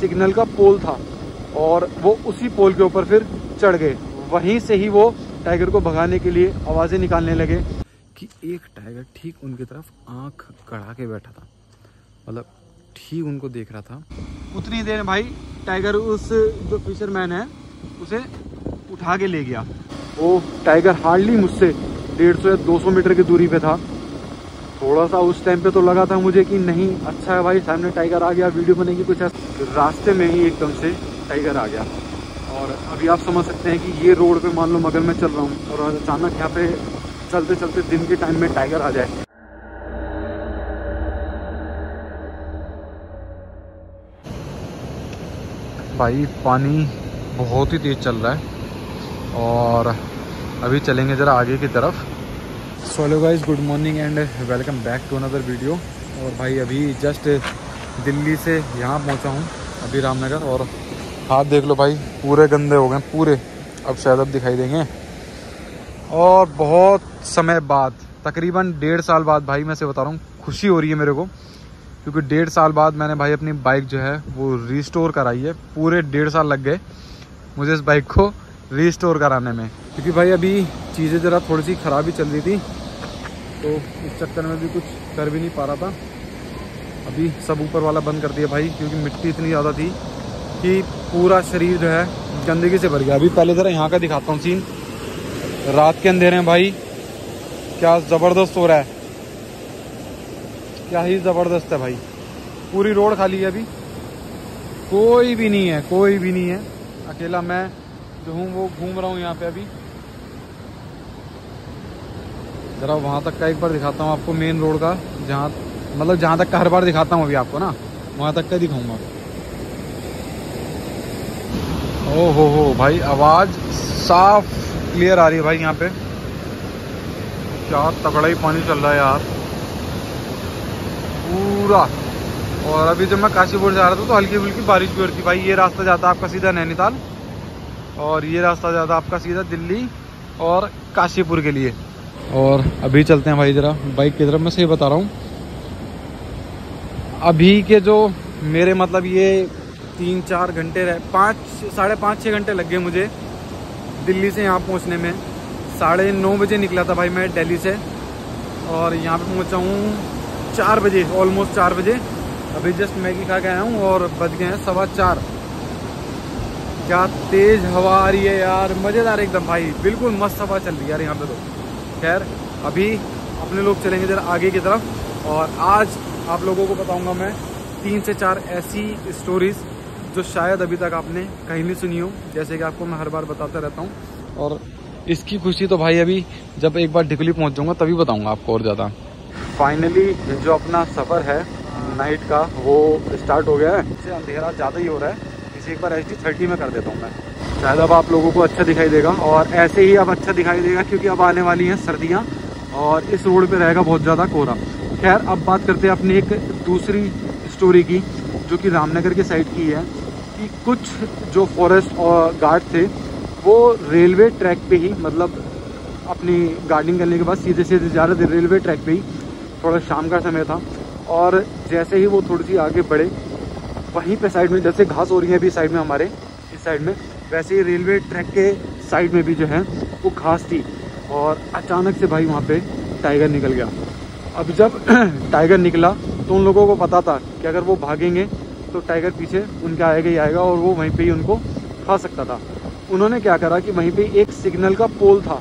Signal का पोल था और वो उसी पोल के ऊपर फिर चढ़ गए। वहीं से ही वो टाइगर को भगाने के लिए आवाज़ें निकालने लगे कि एक टाइगर ठीक उनकी तरफ आंख गड़ा के बैठा था, मतलब ठीक उनको देख रहा था। उतनी देर में भाई टाइगर उस जो फिशरमैन है उसे उठा के ले गया। वो टाइगर हार्डली मुझसे 150 या 200 मीटर की दूरी पे था। थोड़ा सा उस टाइम पे तो लगा था मुझे कि नहीं अच्छा है भाई, सामने टाइगर आ गया, वीडियो बनेगी कुछ ऐसा। रास्ते में ही एकदम से टाइगर आ गया और अभी आप समझ सकते हैं कि ये रोड पे मान लो अगर मैं चल रहा हूँ और अचानक यहाँ पे चलते चलते दिन के टाइम में टाइगर आ जाए। भाई पानी बहुत ही तेज़ चल रहा है और अभी चलेंगे ज़रा आगे की तरफ। So hello guys, good morning and welcome back to another video. और भाई अभी जस्ट दिल्ली से यहाँ पहुँचा हूँ अभी रामनगर, और हाथ देख लो भाई पूरे गंदे हो गए पूरे, अब शायद अब दिखाई देंगे। और बहुत समय बाद, तकरीबन 1.5 साल बाद भाई मैं से बता रहा हूँ, खुशी हो रही है मेरे को, क्योंकि 1.5 साल बाद मैंने भाई अपनी बाइक जो है वो रिस्टोर कराई है। पूरे 1.5 साल लग गए मुझे इस बाइक को रिस्टोर कराने में, क्योंकि भाई अभी चीज़ें ज़रा थोड़ी सी ख़राब ही चल रही थी, तो इस चक्कर में भी कुछ कर भी नहीं पा रहा था। अभी सब ऊपर वाला बंद कर दिया भाई, क्योंकि मिट्टी इतनी ज़्यादा थी कि पूरा शरीर जो है गंदगी से भर गया। अभी पहले ज़रा यहाँ का दिखाता हूँ सीन। रात के अंधेरे में भाई क्या ज़बरदस्त हो रहा है, क्या ही ज़बरदस्त है भाई। पूरी रोड खाली है, अभी कोई भी नहीं है, कोई भी नहीं है। अकेला मैं जो हूँ वो घूम रहा हूँ यहाँ पे। अभी ज़रा वहाँ तक का एक बार दिखाता हूँ आपको, मेन रोड का, जहाँ मतलब जहाँ तक का हर बार दिखाता हूँ अभी आपको ना, वहाँ तक का दिखाऊंगा। ओ हो भाई, आवाज़ साफ क्लियर आ रही है भाई यहाँ पे। क्या तगड़ा ही पानी चल रहा है यार पूरा। और अभी जब मैं काशीपुर जा रहा था तो हल्की फुल्की बारिश भी हो रही थी भाई। ये रास्ता जाता है आपका सीधा नैनीताल और ये रास्ता जाता है आपका सीधा दिल्ली और काशीपुर के लिए। और अभी चलते हैं भाई ज़रा बाइक की तरफ। मैं सही बता रहा हूँ, अभी के जो मेरे मतलब ये 3-4 घंटे रहे, 5-6 घंटे लग गए मुझे दिल्ली से यहाँ पहुँचने में। 9:30 बजे निकला था भाई मैं दिल्ली से, और यहाँ पे पहुँचा हूँ 4 बजे, ऑलमोस्ट 4 बजे। अभी जस्ट मैगी खा के आया हूँ और बज गए हैं 4:15। क्या तेज़ हवा आ रही है यार, मज़ेदार एकदम भाई, बिल्कुल मस्त हवा चल रही है यार यहाँ पे तो। खैर अभी अपने लोग चलेंगे ज़रा आगे की तरफ, और आज आप लोगों को बताऊँगा मैं 3 से 4 ऐसी स्टोरीज़ जो शायद अभी तक आपने कहीं नहीं सुनी हो, जैसे कि आपको मैं हर बार बताता रहता हूँ। और इसकी खुशी तो भाई अभी जब एक बार ढिकली पहुँच जाऊँगा तभी बताऊँगा आपको और ज़्यादा। फाइनली जो अपना सफ़र है नाइट का वो स्टार्ट हो गया है। इससे अंधेरा ज़्यादा ही हो रहा है, इसे एक बार HD 30 में कर देता हूँ मैं, शायद अब आप लोगों को अच्छा दिखाई देगा। और ऐसे ही अब अच्छा दिखाई देगा क्योंकि अब आने वाली हैं सर्दियाँ और इस रोड पे रहेगा बहुत ज़्यादा कोहरा। खैर अब बात करते हैं अपनी एक दूसरी स्टोरी की, जो कि रामनगर के साइड की है, कि कुछ जो फॉरेस्ट और गार्ड थे वो रेलवे ट्रैक पे ही, मतलब अपनी गार्डिंग करने के बाद सीधे सीधे जा रहे थे रेलवे ट्रैक पे ही। थोड़ा शाम का समय था और जैसे ही वो थोड़ी सी आगे बढ़े, वहीं पे साइड में जैसे घास हो रही है अभी साइड में हमारे इस साइड में, वैसे ही रेलवे ट्रैक के साइड में भी जो है वो घास थी। और अचानक से भाई वहाँ पे टाइगर निकल गया। अब जब टाइगर निकला तो उन लोगों को पता था कि अगर वो भागेंगे तो टाइगर पीछे उनके आएगा ही आएगा और वो वहीं पे ही उनको खा सकता था। उन्होंने क्या करा कि वहीं पे एक सिग्नल का पोल था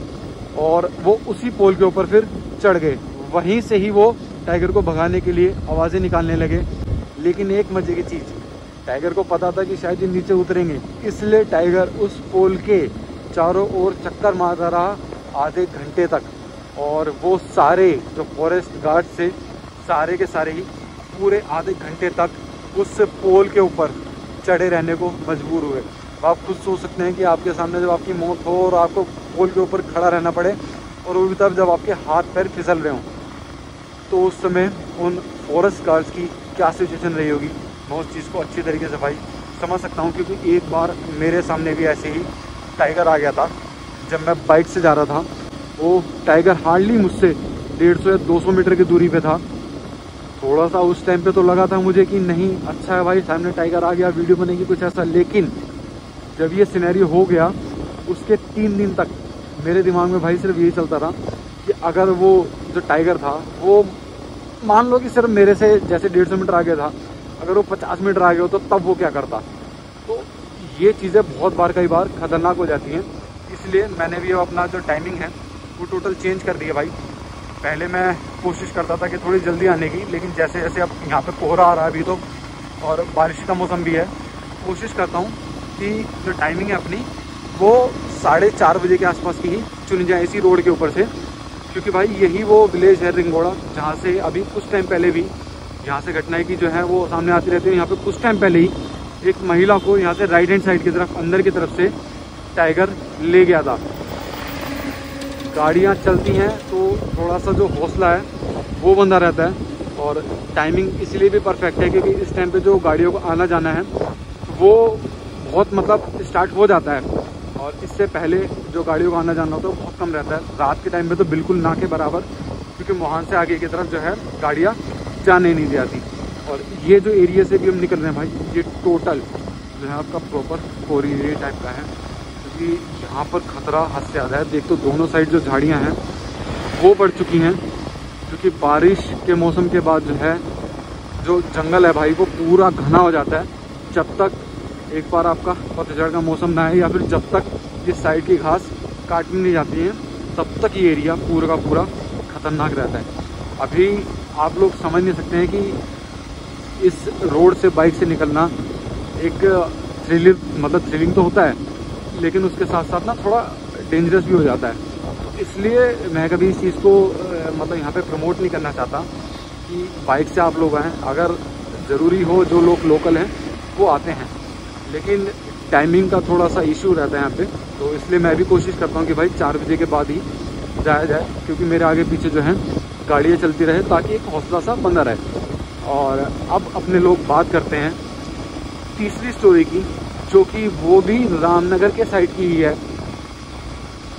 और वो उसी पोल के ऊपर फिर चढ़ गए। वहीं से ही वो टाइगर को भगाने के लिए आवाज़ें निकालने लगे। लेकिन एक मजे की चीज़, टाइगर को पता था कि शायद ये नीचे उतरेंगे, इसलिए टाइगर उस पोल के चारों ओर चक्कर मारता रहा आधे घंटे तक। और वो सारे जो फॉरेस्ट गार्ड थे सारे के सारे ही पूरे आधे घंटे तक उस पोल के ऊपर चढ़े रहने को मजबूर हुए। आप खुद सोच सकते हैं कि आपके सामने जब आपकी मौत हो और आपको पोल के ऊपर खड़ा रहना पड़े, और वो भी तब जब आपके हाथ पैर फिसल रहे हों, तो उस समय उन फॉरेस्ट गार्ड्स की क्या सिचुएशन रही होगी। मैं उस चीज़ को अच्छी तरीके से भाई समझ सकता हूँ, क्योंकि एक बार मेरे सामने भी ऐसे ही टाइगर आ गया था जब मैं बाइक से जा रहा था। वो टाइगर हार्डली मुझसे 150 या 200 मीटर की दूरी पे था। थोड़ा सा उस टाइम पे तो लगा था मुझे कि नहीं अच्छा है भाई, सामने टाइगर आ गया, वीडियो बनेगी कुछ ऐसा। लेकिन जब ये सिनेरियो हो गया उसके 3 दिन तक मेरे दिमाग में भाई सिर्फ यही चलता रहा कि अगर वो जो टाइगर था वो मान लो कि सिर्फ मेरे से जैसे 150 मीटर आगे था, अगर वो 50 मीटर आगे हो तो तब वो क्या करता। तो ये चीज़ें बहुत बार कई बार खतरनाक हो जाती हैं, इसलिए मैंने भी अपना जो टाइमिंग है वो टोटल चेंज कर दिया भाई। पहले मैं कोशिश करता था कि थोड़ी जल्दी आने की, लेकिन जैसे जैसे अब यहाँ पे कोहरा आ रहा है अभी तो और बारिश का मौसम भी है, कोशिश करता हूँ कि जो टाइमिंग है अपनी वो 4:30 बजे के आसपास की ही चुनी जाए इसी रोड के ऊपर से, क्योंकि भाई यही वो विलेज है रिंगोड़ा जहाँ से अभी कुछ टाइम पहले भी यहाँ से घटनाएं की जो है वो सामने आती रहती है। यहाँ पे कुछ टाइम पहले ही एक महिला को यहाँ से राइट हैंड साइड की तरफ अंदर की तरफ से टाइगर ले गया था। गाड़ियाँ चलती हैं तो थोड़ा सा जो हौसला है वो बंधा रहता है, और टाइमिंग इसलिए भी परफेक्ट है क्योंकि इस टाइम पे जो गाड़ियों को आना जाना है वो बहुत मतलब स्टार्ट हो जाता है, और इससे पहले जो गाड़ियों का आना जाना होता है वो बहुत कम रहता है। रात के टाइम पे तो बिल्कुल ना के बराबर, क्योंकि वहाँ से आगे की तरफ जो है गाड़ियाँ जाने नहीं जाती। और ये जो एरिया से भी हम निकल रहे हैं भाई, ये टोटल जो है आपका प्रॉपर कोरी एरिया टाइप का है, क्योंकि यहाँ पर खतरा हद से ज़्यादा है। देख तो दोनों साइड जो झाड़ियाँ हैं वो बढ़ चुकी हैं, क्योंकि बारिश के मौसम के बाद जो है जो जंगल है भाई वो पूरा घना हो जाता है। जब तक एक बार आपका पतझड़ का मौसम ना आए या फिर जब तक इस साइड की घास काटनी नहीं जाती है तब तक ये एरिया पूरा का पूरा खतरनाक रहता है। अभी आप लोग समझ नहीं सकते हैं कि इस रोड से बाइक से निकलना एक थ्रिलिंग तो होता है, लेकिन उसके साथ साथ ना थोड़ा डेंजरस भी हो जाता है। इसलिए मैं कभी इस चीज़ को मतलब यहाँ पे प्रमोट नहीं करना चाहता कि बाइक से आप लोग आएँ। अगर ज़रूरी हो, जो लोग लोकल हैं वो आते हैं, लेकिन टाइमिंग का थोड़ा सा इशू रहता है यहाँ पे, तो इसलिए मैं भी कोशिश करता हूँ कि भाई 4 बजे के बाद ही जाया जाए, क्योंकि मेरे आगे पीछे जो है गाड़ियाँ चलती रहे ताकि एक हौसला सा बंधा रहे। और अब अपने लोग बात करते हैं तीसरी स्टोरी की, जो कि वो भी रामनगर के साइड की ही है।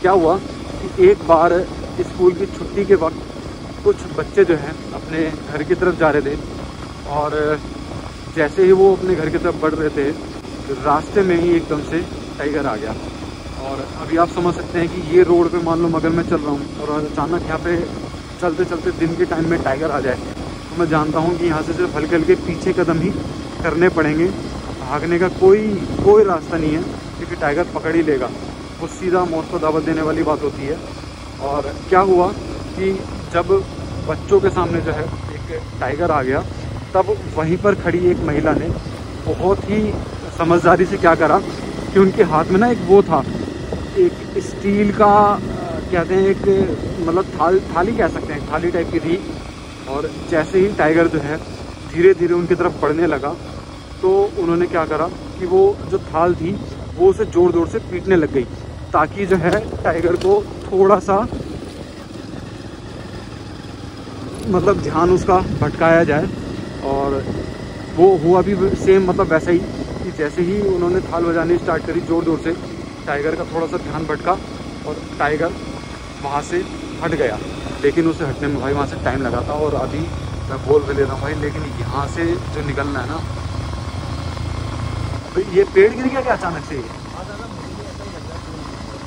क्या हुआ कि एक बार स्कूल की छुट्टी के वक्त कुछ बच्चे जो हैं अपने घर की तरफ जा रहे थे, और जैसे ही वो अपने घर की तरफ बढ़ रहे थे रास्ते में ही एकदम से टाइगर आ गया। और अभी आप समझ सकते हैं कि ये रोड पे मान लो अगर मैं चल रहा हूँ और अचानक यहाँ पे चलते चलते दिन के टाइम में टाइगर आ जाए, तो मैं जानता हूँ कि यहाँ से सिर्फ हल्के हल्के पीछे कदम ही करने पड़ेंगे। भागने का कोई रास्ता नहीं है, क्योंकि टाइगर पकड़ ही लेगा। वो सीधा मौत को दावत देने वाली बात होती है। और क्या हुआ कि जब बच्चों के सामने जो है एक टाइगर आ गया, तब वहीं पर खड़ी एक महिला ने बहुत ही समझदारी से क्या करा कि उनके हाथ में ना एक वो था, एक स्टील का कहते हैं एक मतलब थाली कह सकते हैं, थाली टाइप की थी। और जैसे ही टाइगर जो है धीरे धीरे उनकी तरफ बढ़ने लगा, तो उन्होंने क्या करा कि वो जो थाल थी वो उसे ज़ोर ज़ोर से पीटने लग गई, ताकि जो है टाइगर को थोड़ा सा मतलब ध्यान उसका भटकाया जाए। और वो हुआ भी सेम मतलब वैसा ही कि जैसे ही उन्होंने थाल बजानी स्टार्ट करी ज़ोर ज़ोर से, टाइगर का थोड़ा सा ध्यान भटका और टाइगर वहाँ से हट गया। लेकिन उसे हटने में भाई वहाँ से टाइम लगा था। और अभी मैं बोल भी ले रहा हूँ भाई, लेकिन यहाँ से जो निकलना है ना, ये पेड़ गिर गया क्या अचानक से?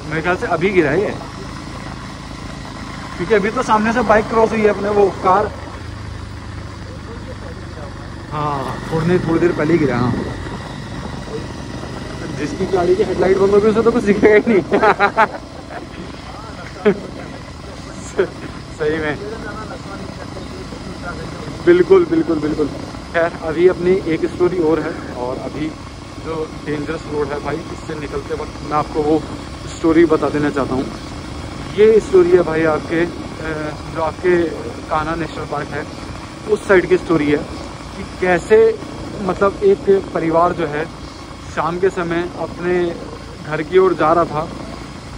मेरे ख्याल से अभी गिरा है ये, क्योंकि अभी तो सामने से बाइक क्रॉस हुई है अपने, वो कार। हाँ थोड़ी देर पहले ही गिरा। हाँ, जिसकी गाड़ी की हेडलाइट बंद होगी उसे तो कुछ दिखेगा ही नहीं। सही में, बिल्कुल बिल्कुल बिल्कुल। खैर अभी अपनी एक स्टोरी और है, और अभी जो डेंजरस रोड है भाई, इससे निकलते वक्त मैं आपको वो स्टोरी बता देना चाहता हूँ। ये स्टोरी है भाई आपके जो आपके कान्हा नेशनल पार्क है उस साइड की स्टोरी है, कि कैसे मतलब एक परिवार जो है शाम के समय अपने घर की ओर जा रहा था।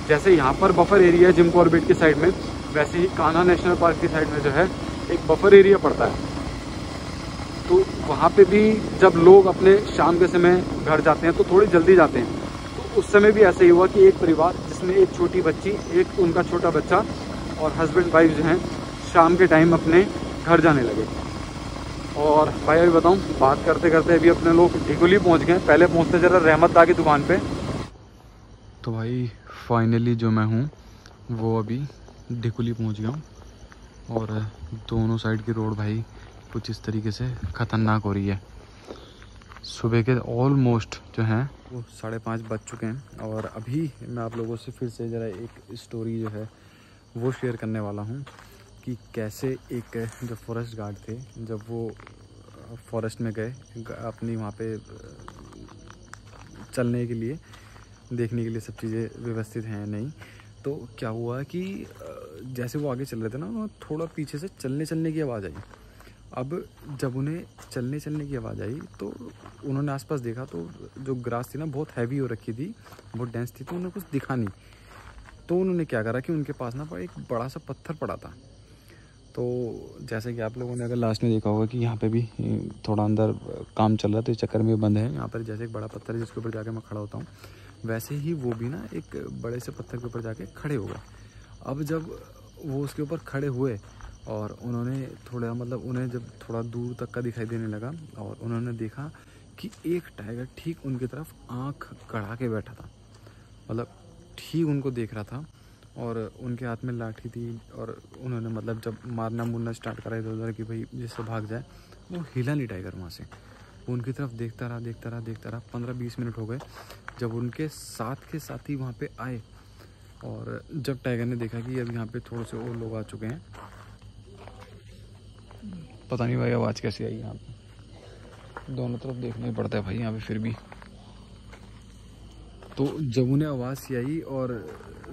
जैसे यहाँ पर बफर एरिया है जिम कॉर्बेट की साइड में, वैसे ही कान्हा नेशनल पार्क की साइड में जो है एक बफर एरिया पड़ता है। तो वहाँ पे भी जब लोग अपने शाम के समय घर जाते हैं तो थोड़ी जल्दी जाते हैं। तो उस समय भी ऐसा ही हुआ कि एक परिवार जिसमें एक छोटी बच्ची, एक उनका छोटा बच्चा और हस्बैंड वाइफ जो हैं शाम के टाइम अपने घर जाने लगे। और भाई अभी बताऊँ, बात करते करते अभी अपने लोग ढिकुली पहुँच गए। पहले पहुँचते जरा रहमत दा की दुकान पे। तो भाई फाइनली जो मैं हूँ वो अभी ढिकुली पहुँच गया हूँ। और दोनों साइड की रोड भाई कुछ इस तरीके से ख़तरनाक हो रही है। सुबह के ऑलमोस्ट जो हैं वो 5:30 बज चुके हैं। और अभी मैं आप लोगों से फिर से ज़रा एक स्टोरी जो है वो शेयर करने वाला हूँ कि कैसे एक जो फॉरेस्ट गार्ड थे, जब वो फॉरेस्ट में गए अपनी वहाँ पे चलने के लिए, देखने के लिए सब चीज़ें व्यवस्थित हैं नहीं, तो क्या हुआ कि जैसे वो आगे चल रहे थे ना, थोड़ा पीछे से चलने की आवाज़ आई। अब जब उन्हें चलने की आवाज़ आई तो उन्होंने आसपास देखा, तो जो ग्रास थी ना बहुत हैवी हो रखी थी, बहुत डेंस थी, तो उन्हें कुछ दिखा नहीं। तो उन्होंने क्या करा कि उनके पास ना एक बड़ा सा पत्थर पड़ा था। तो जैसे कि आप लोगों ने अगर लास्ट में देखा होगा कि यहाँ पे भी थोड़ा अंदर काम चल रहा है, तो इस चक्कर में बंद है। यहाँ पर जैसे एक बड़ा पत्थर है जिसके ऊपर जाके मैं खड़ा होता हूँ, वैसे ही वो भी ना एक बड़े से पत्थर के ऊपर जाके खड़े हो गए। अब जब वो उसके ऊपर खड़े हुए और उन्होंने थोड़ा उन्हें जब थोड़ा दूर तक का दिखाई देने लगा, और उन्होंने देखा कि एक टाइगर ठीक उनकी तरफ आँख गड़ा के बैठा था, ठीक उनको देख रहा था। और उनके हाथ में लाठी थी, और उन्होंने जब मारना मुरना स्टार्ट करा इधर उधर कि भाई जिससे भाग जाए, वो हिला नहीं टाइगर वहाँ से। वो उनकी तरफ देखता रहा। 15-20 मिनट हो गए जब उनके साथ के साथी वहाँ पे आए। और जब टाइगर ने देखा कि अब यहाँ पे थोड़े से और लोग आ चुके हैं, पता नहीं भाई आवाज़ कैसी आई। यहाँ पे दोनों तरफ देखना ही पड़ता है भाई यहाँ पे फिर भी। तो जब उन्हें आवाज़ सी आई और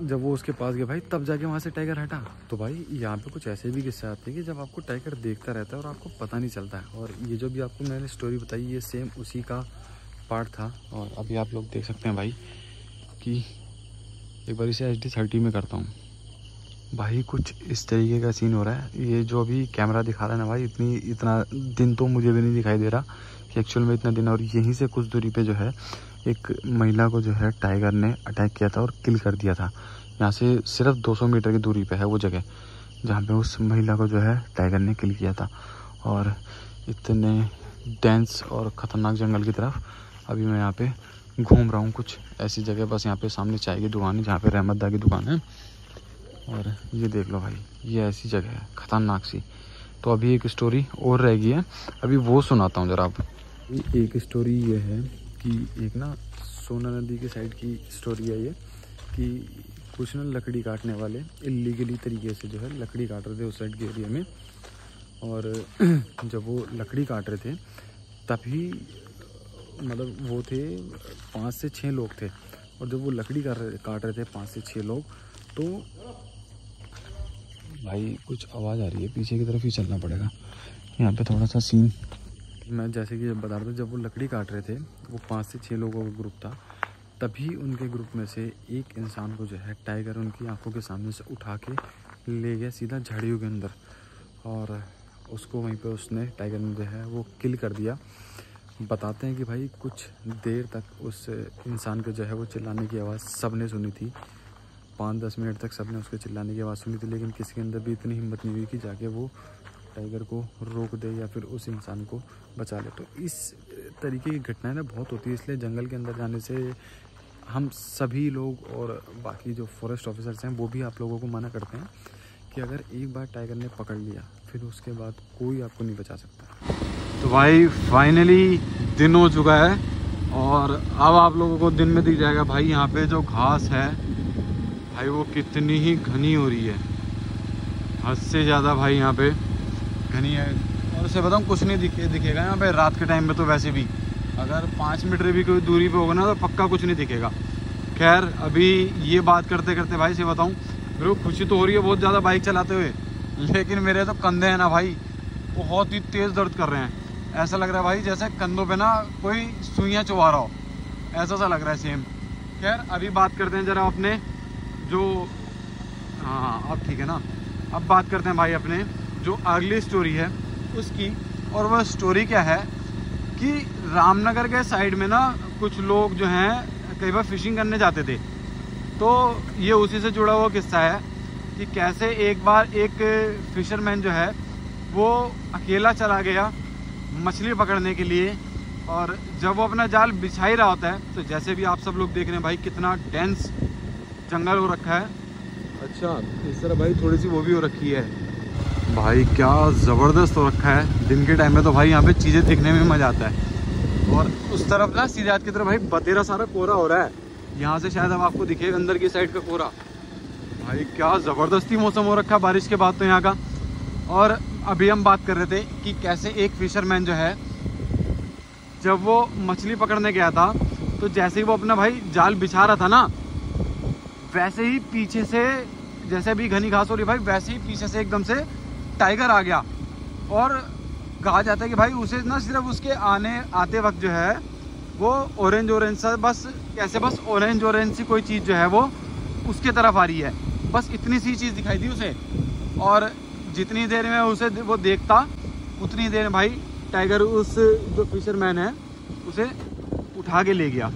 जब वो उसके पास गए भाई, तब जाके वहाँ से टाइगर हटा। तो भाई यहाँ पे कुछ ऐसे भी किस्से आते हैं कि जब आपको टाइगर देखता रहता है और आपको पता नहीं चलता है। और ये जो भी आपको मैंने स्टोरी बताई, ये सेम उसी का पार्ट था। और अभी आप लोग देख सकते हैं भाई कि एक बार इसे HD30 में करता हूँ भाई, कुछ इस तरीके का सीन हो रहा है। ये जो अभी कैमरा दिखा रहा है ना भाई, इतना दिन तो मुझे भी नहीं दिखाई दे रहा कि एक्चुअल में इतना दिन। और यहीं से कुछ दूरी पे जो है एक महिला को जो है टाइगर ने अटैक किया था और किल कर दिया था। यहाँ से सिर्फ 200 मीटर की दूरी पे है वो जगह जहाँ पे उस महिला को जो है टाइगर ने किल किया था। और इतने डेंस और ख़तरनाक जंगल की तरफ अभी मैं यहाँ पे घूम रहा हूँ, कुछ ऐसी जगह। बस यहाँ पे सामने चाय की दुकान है जहाँ पे रहमत दा की दुकान है। और ये देख लो भाई, ये ऐसी जगह है ख़तरनाक सी। तो अभी एक स्टोरी और रह गई है, अभी वो सुनाता हूँ ज़रा। आप एक स्टोरी ये है कि एक ना सोना नदी के साइड की स्टोरी है ये, कि कुछ ना लकड़ी काटने वाले इलीगली तरीके से जो है लकड़ी काट रहे थे उस साइड के एरिया में। और जब वो लकड़ी काट रहे थे तभी वो थे 5 से 6 लोग थे। और जब वो लकड़ी काट रहे थे 5 से 6 लोग, तो भाई कुछ आवाज़ आ रही है, पीछे की तरफ ही चलना पड़ेगा। यहाँ पे थोड़ा सा सीन मैं जैसे कि बता रहा था, जब वो लकड़ी काट रहे थे वो 5 से 6 लोगों का ग्रुप था। तभी उनके ग्रुप में से एक इंसान को जो है टाइगर उनकी आंखों के सामने से उठा के ले गया सीधा झाड़ियों के अंदर। और उसको वहीं पे उसने टाइगर ने जो है वो किल कर दिया। बताते हैं कि भाई कुछ देर तक उस इंसान के जो है वो चिल्लाने की आवाज़ सब ने सुनी थी। 5-10 मिनट तक सब ने उसके चिल्लाने की आवाज़ सुनी थी, लेकिन किसी के अंदर भी इतनी हिम्मत नहीं हुई कि जाके वो टाइगर को रोक दे या फिर उस इंसान को बचा ले। तो इस तरीके की घटनाएं ना बहुत होती है, इसलिए जंगल के अंदर जाने से हम सभी लोग और बाकी जो फॉरेस्ट ऑफिसर्स हैं वो भी आप लोगों को मना करते हैं कि अगर एक बार टाइगर ने पकड़ लिया फिर उसके बाद कोई आपको नहीं बचा सकता। तो भाई फाइनली दिन हो चुका है और अब आप लोगों को दिन में दिख जाएगा भाई यहाँ पे जो घास है भाई वो कितनी ही घनी हो रही है, हद से ज़्यादा भाई यहाँ पे घनी है। और उसे बताऊँ कुछ नहीं दिखेगा यहाँ पे रात के टाइम में, तो वैसे भी अगर 5 मीटर भी कोई दूरी पे होगा ना तो पक्का कुछ नहीं दिखेगा। खैर अभी ये बात करते करते भाई से बताऊँ, मेरे को खुशी तो हो रही है बहुत ज़्यादा बाइक चलाते हुए, लेकिन मेरे तो कंधे हैं ना भाई बहुत ही तेज़ दर्द कर रहे हैं। ऐसा लग रहा है भाई जैसे कंधों पे ना कोई सुइयाँ चुभा रहा हो, ऐसा सा लग रहा है सेम। खैर अभी बात करते हैं ज़रा अपने जो हाँ अब ठीक है ना, अब बात करते हैं भाई अपने जो अगली स्टोरी है उसकी। और वह स्टोरी क्या है कि रामनगर के साइड में ना कुछ लोग जो हैं कई बार फिशिंग करने जाते थे। तो ये उसी से जुड़ा हुआ किस्सा है कि कैसे एक बार एक फिशरमैन जो है वो अकेला चला गया मछली पकड़ने के लिए। और जब वो अपना जाल बिछा ही रहा होता है तो जैसे भी आप सब लोग देख रहे हैं भाई कितना डेंस जंगल हो रखा है। अच्छा इस तरह भाई थोड़ी सी वो भी हो रखी है भाई, क्या ज़बरदस्त हो रखा है। दिन के टाइम में तो भाई यहाँ पे चीज़ें दिखने में मज़ा आता है। और उस तरफ ना सीधे हाथ की तरफ भाई बतेरा सारा कोहरा हो रहा है। यहाँ से शायद अब आपको दिखेगा अंदर की साइड का कोहरा। भाई क्या ज़बरदस्ती मौसम हो रखा है बारिश के बाद तो यहाँ का। और अभी हम बात कर रहे थे कि कैसे एक फिशरमैन जो है जब वो मछली पकड़ने गया था तो जैसे ही वो अपना भाई जाल बिछा रहा था ना, वैसे ही पीछे से, जैसे भी घनी घास हो रही भाई, वैसे ही पीछे से एकदम से टाइगर आ गया। और कहा जाता है कि भाई उसे ना सिर्फ उसके आते वक्त जो है वो ऑरेंज सा बस ऐसे बस ऑरेंज सी कोई चीज़ जो है वो उसके तरफ आ रही है, बस इतनी सी चीज़ दिखाई दी उसे। और जितनी देर में उसे वो देखता उतनी देर में भाई टाइगर उस जो फिशरमैन है उसे उठा के ले गया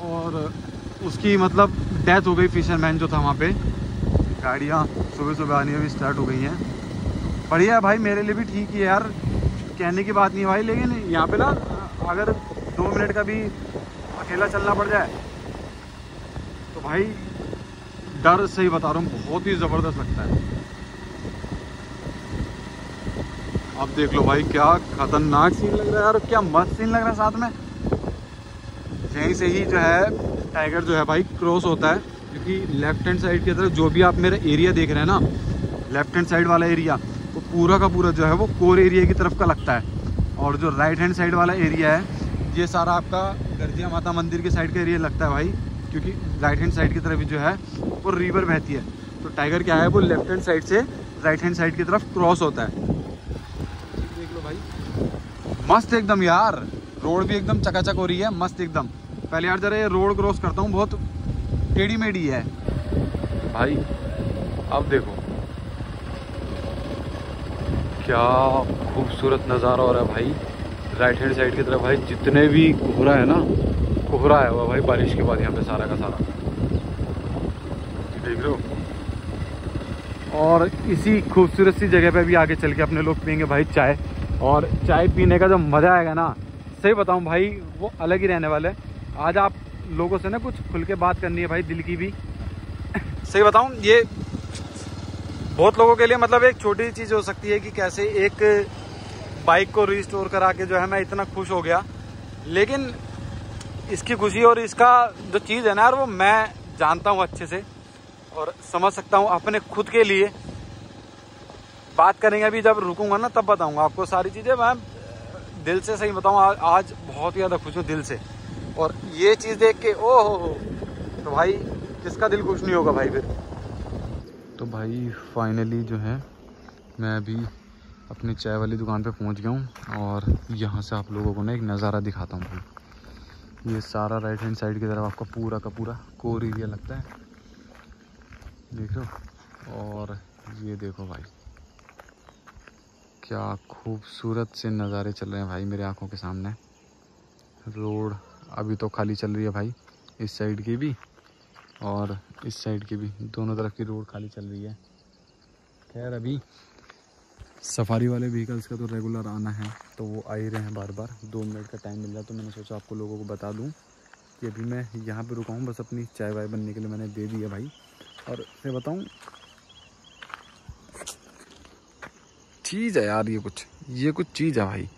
और उसकी मतलब डेथ हो गई। फिशरमैन जो था वहाँ पे। गाड़ियाँ सुबह सुबह आनी अभी स्टार्ट हो गई हैं। बढ़िया है भाई, मेरे लिए भी ठीक है यार, कहने की बात नहीं है भाई। लेकिन यहाँ पे ना अगर 2 मिनट का भी अकेला चलना पड़ जाए तो भाई डर से ही बता रहा हूँ बहुत ही ज़बरदस्त लगता है। अब देख लो भाई क्या खतरनाक सीन लग रहा है यार, क्या मस्त सीन लग रहा है साथ में। यहीं से ही जो है टाइगर जो है भाई क्रॉस होता है, क्योंकि लेफ्ट हैंड साइड की तरफ जो भी आप मेरा एरिया देख रहे हैं ना, लेफ्ट हैंड साइड वाला एरिया वो पूरा का पूरा जो है वो कोर एरिया की तरफ का लगता है। और जो राइट हैंड साइड वाला एरिया है ये सारा आपका गर्जिया माता मंदिर के साइड का एरिया लगता है भाई, क्योंकि राइट हैंड साइड की तरफ जो है वो रिवर बहती है। तो टाइगर क्या है वो लेफ्ट हैंड साइड से राइट हैंड साइड की तरफ क्रॉस होता है। देख लो भाई मस्त एकदम यार, रोड भी एकदम चकाचक हो रही है मस्त एकदम। पहले यार जरा ये रोड क्रॉस करता हूँ, बहुत टेढ़ी मेढ़ी है भाई। अब देखो क्या खूबसूरत नज़ारा हो रहा है भाई राइट हैंड साइड की तरफ। भाई जितने भी कोहरा है ना, कोहरा है वो भाई बारिश के बाद यहाँ पे सारा का सारा, देख रहे हो। और इसी खूबसूरत सी जगह पे भी आगे चल के अपने लोग पियेंगे भाई चाय। और चाय पीने का जो मज़ा आएगा ना, सही बताऊं भाई वो अलग ही रहने वाला है। आज आप लोगों से ना कुछ खुल के बात करनी है भाई, दिल की भी। सही बताऊं ये बहुत लोगों के लिए मतलब एक छोटी चीज़ हो सकती है कि कैसे एक बाइक को रिस्टोर करा के जो है मैं इतना खुश हो गया। लेकिन इसकी खुशी और इसका जो चीज़ है ना यार वो मैं जानता हूँ अच्छे से और समझ सकता हूँ अपने खुद के लिए। बात करेंगे अभी, जब रुकूंगा ना तब बताऊंगा आपको सारी चीज़ें। मैं दिल से सही बताऊँ आज बहुत ही ज़्यादा खुश हूँ दिल से। और ये चीज़ देख के ओ हो तो भाई किसका दिल खुश नहीं होगा भाई फिर। तो भाई फाइनली जो है मैं अभी अपनी चाय वाली दुकान पे पहुंच गया हूँ और यहाँ से आप लोगों को ना एक नज़ारा दिखाता हूँ भाई। ये सारा राइट हैंड साइड की तरफ आपका पूरा का पूरा कोर एरिया लगता है, देखो। और ये देखो भाई क्या खूबसूरत से नज़ारे चल रहे हैं भाई मेरे आंखों के सामने। रोड अभी तो खाली चल रही है भाई, इस साइड की भी और इस साइड की भी, दोनों तरफ की रोड खाली चल रही है। खैर अभी सफारी वाले व्हीकल्स का तो रेगुलर आना है तो वो आ ही रहे हैं बार बार। 2 मिनट का टाइम मिल रहा तो मैंने सोचा आपको लोगों को बता दूं कि अभी मैं यहाँ पे रुका हूँ, बस अपनी चाय वाय बनने के लिए मैंने दे दी है भाई। और मैं बताऊँ चीज़ है यार, ये कुछ चीज़ है भाई।